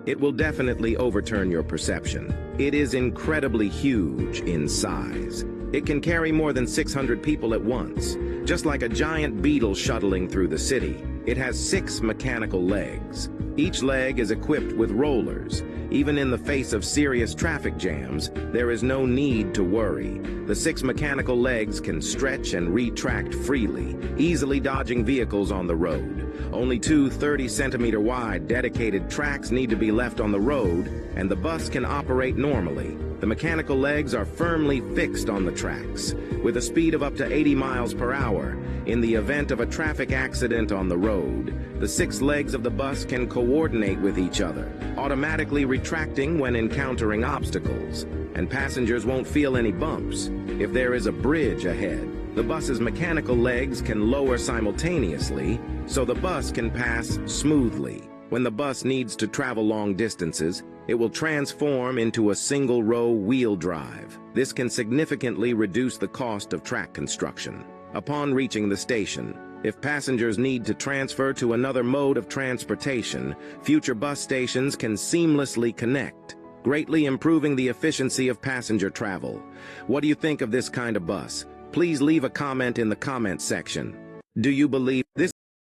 It will definitely overturn your perception. It is incredibly huge in size. It can carry more than 600 people at once, just like a giant beetle shuttling through the city. It has 6 mechanical legs. Each leg is equipped with rollers. Even in the face of serious traffic jams, there is no need to worry. The 6 mechanical legs can stretch and retract freely, easily dodging vehicles on the road. Only 2 30-centimeter wide dedicated tracks need to be left on the road, and the bus can operate normally. The mechanical legs are firmly fixed on the tracks, with a speed of up to 80 miles per hour. In the event of a traffic accident on the road, the 6 legs of the bus can coordinate with each other, automatically retracting when encountering obstacles, and passengers won't feel any bumps. If there is a bridge ahead, the bus's mechanical legs can lower simultaneously, so the bus can pass smoothly. When the bus needs to travel long distances, it will transform into a single-row wheel drive. This can significantly reduce the cost of track construction. Upon reaching the station, if passengers need to transfer to another mode of transportation, future bus stations can seamlessly connect, greatly improving the efficiency of passenger travel. What do you think of this kind of bus? Please leave a comment in the comment section. Do you believe this